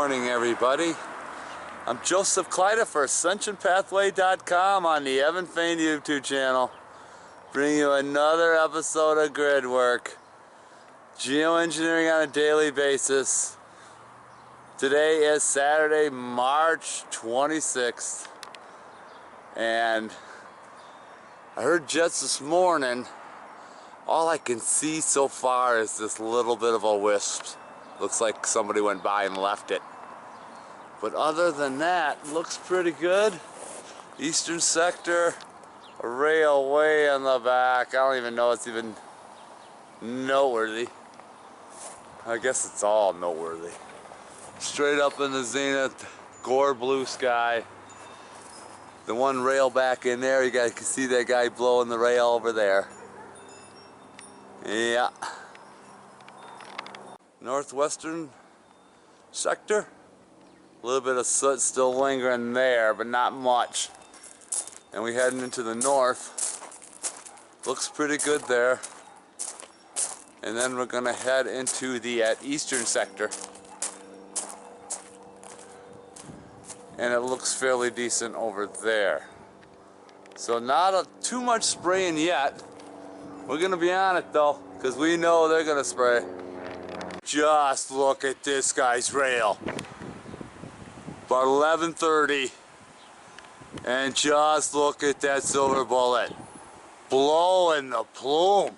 morning, everybody. I'm Joseph Kleida for AscensionPathway.com on the Evan Fain YouTube channel. Bring you another episode of grid work. Geoengineering on a daily basis. Today is Saturday, March 26th. And I heard jets this morning. All I can see so far is this little bit of a wisp. Looks like somebody went by and left it. But other than that, looks pretty good. Eastern sector, a rail way on the back. I don't even know it's even noteworthy. I guess it's all noteworthy. Straight up in the zenith, gore blue sky. The one rail back in there, you guys can see that guy blowing the rail over there. Yeah. Northwestern sector. A little bit of soot still lingering there, but not much. And we heading into the north. Looks pretty good there. And then we're gonna head into the eastern sector. And it looks fairly decent over there. So not too much spraying yet. We're gonna be on it though, because we know they're gonna spray. Just look at this guy's rail. About 11:30. And just look at that silver bullet. Blowing the plume.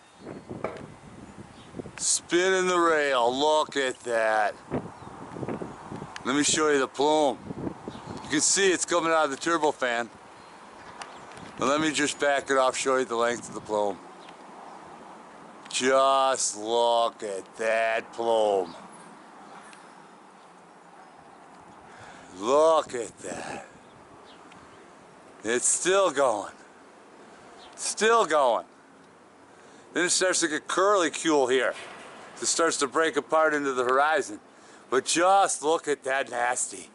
Spinning the rail. Look at that. Let me show you the plume. You can see it's coming out of the turbofan. Now let me just back it off, show you the length of the plume. Just look at that plume. Look at that. It's still going. Still going. Then it starts to get curlicule here. It starts to break apart into the horizon. But just look at that nasty.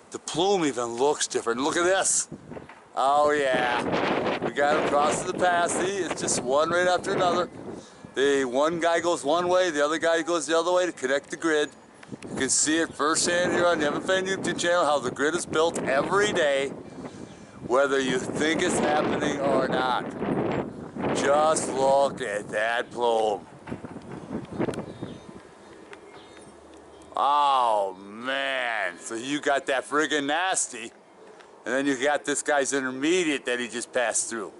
The plume even looks different. Look at this. Oh yeah. We got them crossing the pass. See, it's just one right after another. One guy goes one way, the other guy goes the other way to connect the grid. You can see it firsthand here on the Evan Fain YouTube channel how the grid is built every day, whether you think it's happening or not. Just look at that plume. Oh man, so you got that friggin' nasty, and then you got this guy's intermediate that he just passed through.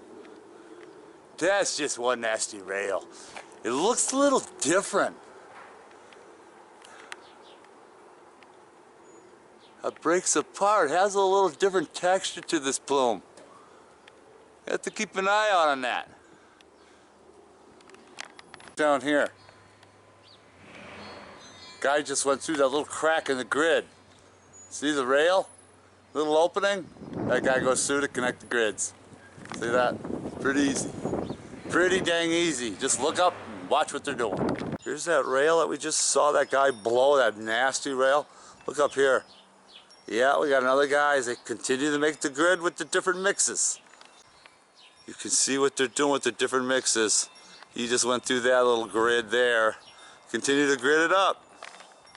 That's just one nasty rail. It looks a little different. It breaks apart, has a little different texture to this plume. You have to keep an eye out on that. Down here. Guy just went through that little crack in the grid. See the rail? Little opening? That guy goes through to connect the grids. See that? Pretty easy. Pretty dang easy. Just look up and watch what they're doing. Here's that rail that we just saw that guy blow, that nasty rail. Look up here. Yeah, we got another guy as they continue to make the grid with the different mixes. You can see what they're doing with the different mixes. He just went through that little grid there. Continue to grid it up.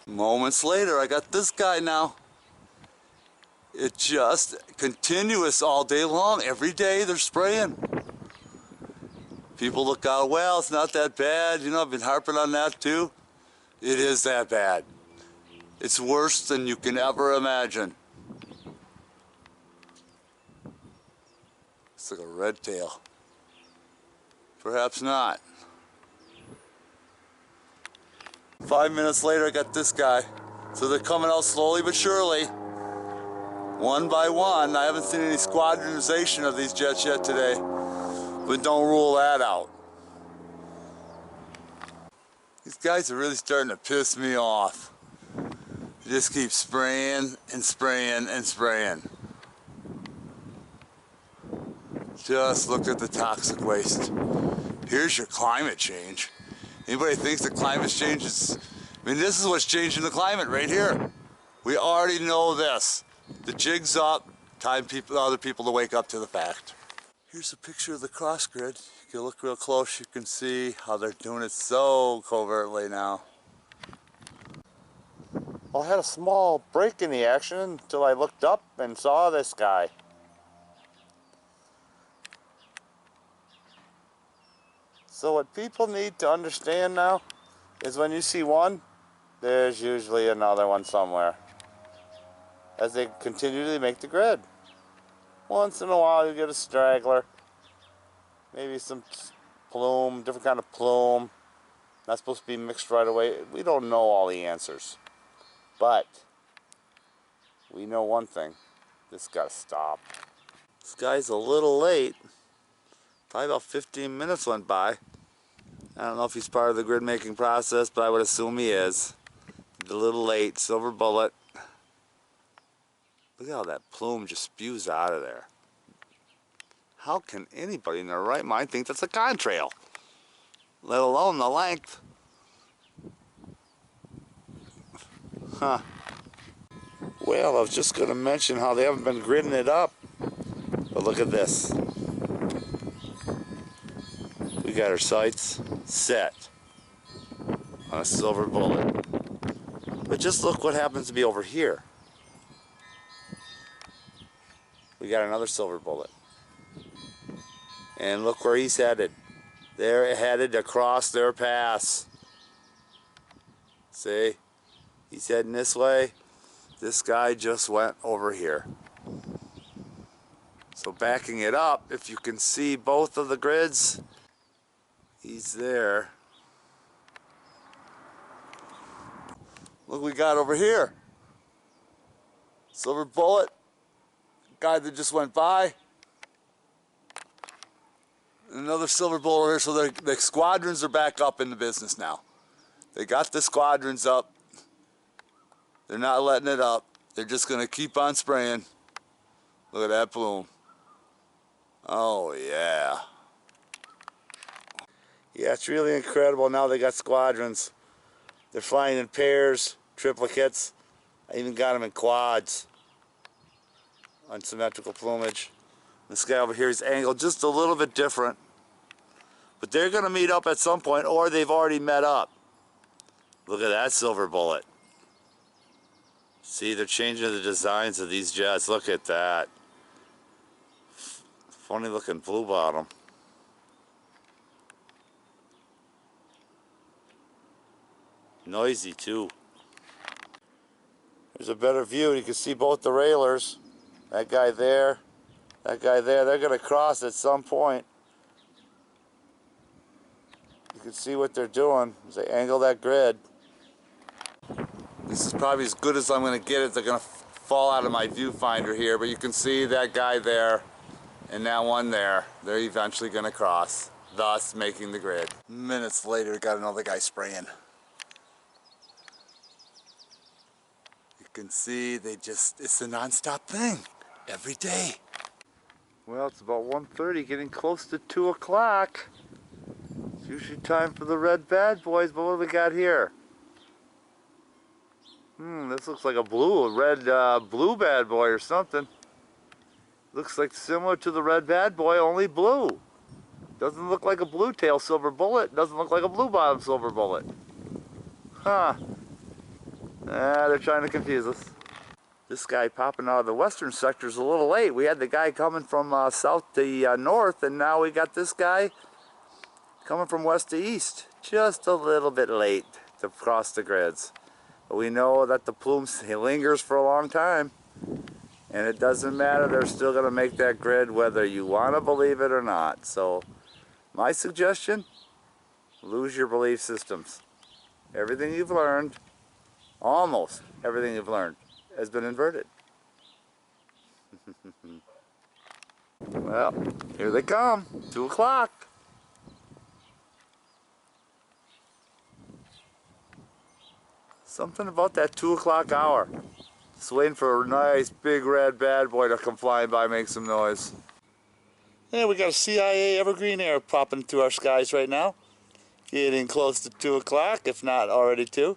Moments later, I got this guy now. It's just continuous all day long. Every day they're spraying. People look out, well, it's not that bad. You know, I've been harping on that too. It is that bad. It's worse than you can ever imagine. It's like a red tail. Perhaps not. 5 minutes later, I got this guy. So they're coming out slowly but surely. One by one. I haven't seen any squadronization of these jets yet today. But don't rule that out. These guys are really starting to piss me off. They just keep spraying and spraying and spraying. Just look at the toxic waste. Here's your climate change. Anybody thinks that climate change is... I mean, this is what's changing the climate right here. We already know this. The jig's up. Time other people to wake up to the fact. Here's a picture of the cross grid. If you look real close, you can see how they're doing it so covertly now. Well, I had a small break in the action until I looked up and saw this guy. So what people need to understand now is when you see one, there's usually another one somewhere as they continually make the grid. Once in a while you get a straggler, maybe some plume, different kind of plume, not supposed to be mixed right away. We don't know all the answers, but we know one thing: this got to stop. This guy's a little late. Probably about 15 minutes went by. I don't know if he's part of the grid making process, but I would assume he is. A little late. Silver bullet. Look at how that plume just spews out of there. How can anybody in their right mind think that's a contrail? Let alone the length. Huh. Well, I was just going to mention how they haven't been gridding it up. But look at this. We got our sights set on a silver bullet. But just look what happens to be over here. We got another silver bullet. And look where he's headed. They're headed across their pass. See? He's heading this way. This guy just went over here. So backing it up, if you can see both of the grids, he's there. Look what we got over here. Silver bullet. Guy that just went by. Another silver bullet here. So the squadrons are back up in the business now. They got the squadrons up. They're not letting it up. They're just going to keep on spraying. Look at that plume. Oh, yeah. Yeah, it's really incredible. Now they got squadrons. They're flying in pairs, triplicates. I even got them in quads. Unsymmetrical plumage. This guy over here is angled just a little bit different. But they're going to meet up at some point, or they've already met up. Look at that silver bullet. See, they're changing the designs of these jets. Look at that. Funny looking blue bottom. Noisy too. There's a better view. You can see both the railers. That guy there, that guy there. They're going to cross at some point. You can see what they're doing as they angle that grid. This is probably as good as I'm going to get it. They're going to fall out of my viewfinder here, but you can see that guy there and that one there. They're eventually going to cross, thus making the grid. Minutes later, got another guy spraying. You can see it's a non-stop thing every day. Well, it's about 1:30, getting close to 2 o'clock. It's usually time for the red bad boys, but what do we got here? This looks like a red blue bad boy or something. Looks like similar to the red bad boy, only blue. Doesn't look like a blue tail silver bullet. Doesn't look like a blue bottom silver bullet. Huh. They're trying to confuse us. This guy popping out of the western sector is a little late. We had the guy coming from south to north, and now we got this guy coming from west to east. Just a little bit late to cross the grids. But we know that the plume lingers for a long time. And it doesn't matter, they're still going to make that grid whether you want to believe it or not. So, my suggestion, lose your belief systems. Everything you've learned, almost everything you've learned, has been inverted. Well, here they come, 2 o'clock. Something about that 2 o'clock hour. Just waiting for a nice big red bad boy to come flying by and make some noise. Yeah, we got a CIA Evergreen Air popping through our skies right now. Getting close to 2 o'clock, if not already 2.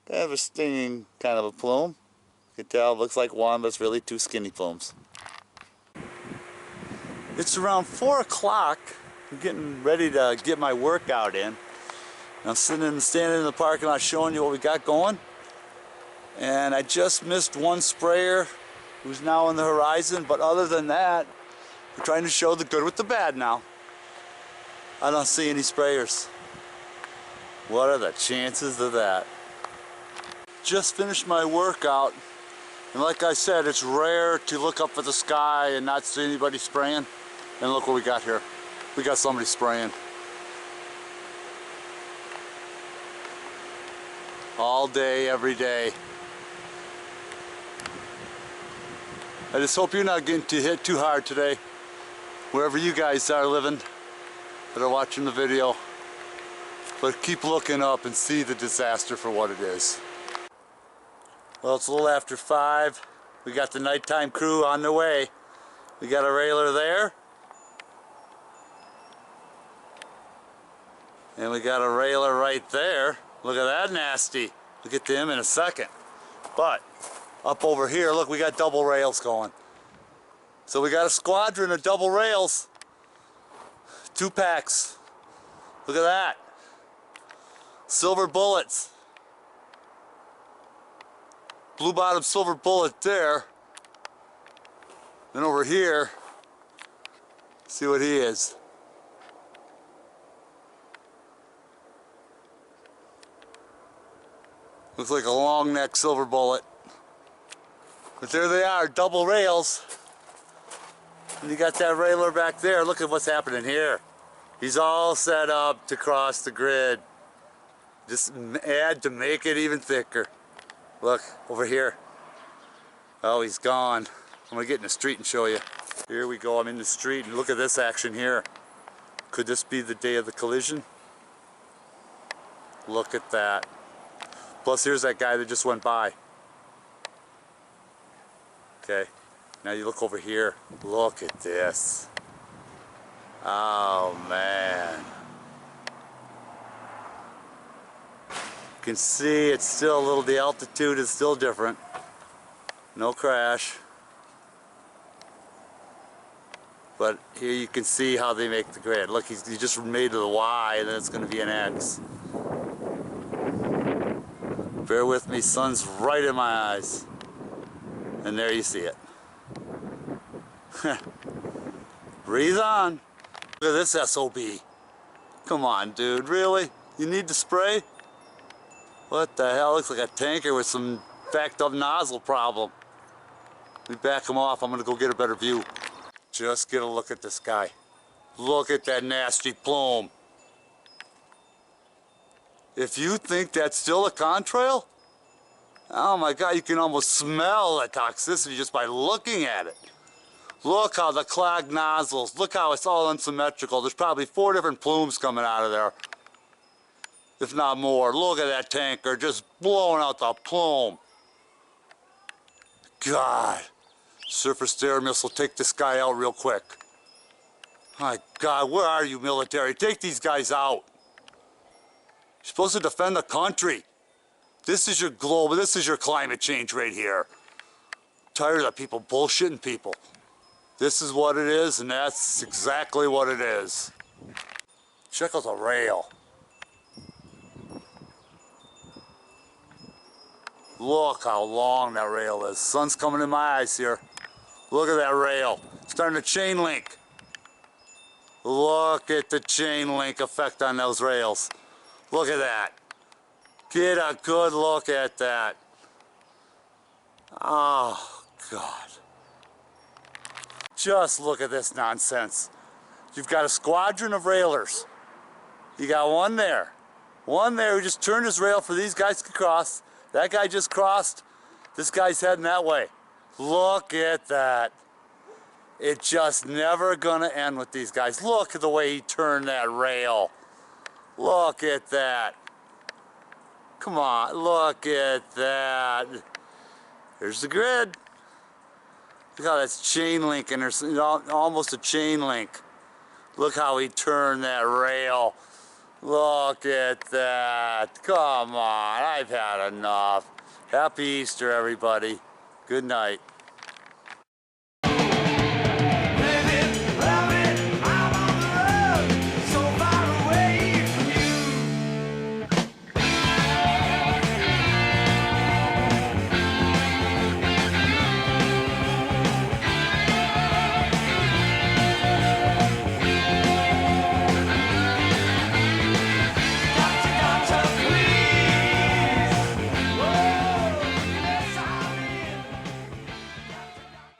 Kind of a stinging kind of a plume. You can tell it looks like one, but it's really 2 skinny plumes. It's around 4 o'clock. I'm getting ready to get my workout in. I'm standing in the parking lot showing you what we got going. And I just missed one sprayer who's now on the horizon, but other than that, we're trying to show the good with the bad now. I don't see any sprayers. What are the chances of that? Just finished my workout, and like I said, it's rare to look up at the sky and not see anybody spraying. And look what we got here. We got somebody spraying. All day, every day. I just hope you're not getting hit too hard today, wherever you guys are living that are watching the video. But keep looking up and see the disaster for what it is. Well, it's a little after 5. We got the nighttime crew on their way. We got a railer there. And we got a railer right there. Look at that nasty. We'll get to him in a second. But up over here, look, we got double rails going. So we got a squadron of double rails. 2 packs. Look at that. Silver bullets. Blue bottom silver bullet there. Then over here, see what he is. Looks like a long neck silver bullet. But there they are, double rails. And you got that railer back there. Look at what's happening here. He's all set up to cross the grid. Just add to make it even thicker. Look, over here. Oh, he's gone. I'm gonna get in the street and show you. Here we go, I'm in the street, and look at this action here. Could this be the day of the collision? Look at that. Plus here's that guy that just went by. Okay, now you look over here. Look at this. Oh man. You can see it's still a little, the altitude is still different. No crash. But here you can see how they make the grid. Look, he just made the Y, and then it's going to be an X. Bear with me, sun's right in my eyes. And there you see it. Breathe on. Look at this SOB. Come on, dude, really? You need to spray? What the hell? Looks like a tanker with some backed up nozzle problem. Let me back him off. I'm gonna go get a better view. Just get a look at this guy. Look at that nasty plume. If you think that's still a contrail, oh my God, you can almost smell the toxicity just by looking at it. Look how the clogged nozzles, look how it's all unsymmetrical. There's probably 4 different plumes coming out of there, if not more. Look at that tanker just blowing out the plume. God, surface air missile, take this guy out real quick. My God, where are you, military? Take these guys out. You're supposed to defend the country. This is your global, this is your climate change right here. I'm tired of people bullshitting people. This is what it is, and that's exactly what it is. Check out the rail. Look how long that rail is. Sun's coming in my eyes here. Look at that rail. It's starting to chain link. Look at the chain link effect on those rails. Look at that. Get a good look at that. Oh, God. Just look at this nonsense. You've got a squadron of railers. You got one there. One there who just turned his rail for these guys to cross. That guy just crossed. This guy's heading that way. Look at that. It's just never gonna end with these guys. Look at the way he turned that rail. Look at that. Come on, look at that. There's the grid. Look how that's chain link, and there's almost a chain link. Look how he turned that rail. Look at that. Come on, I've had enough. Happy Easter, everybody. Good night.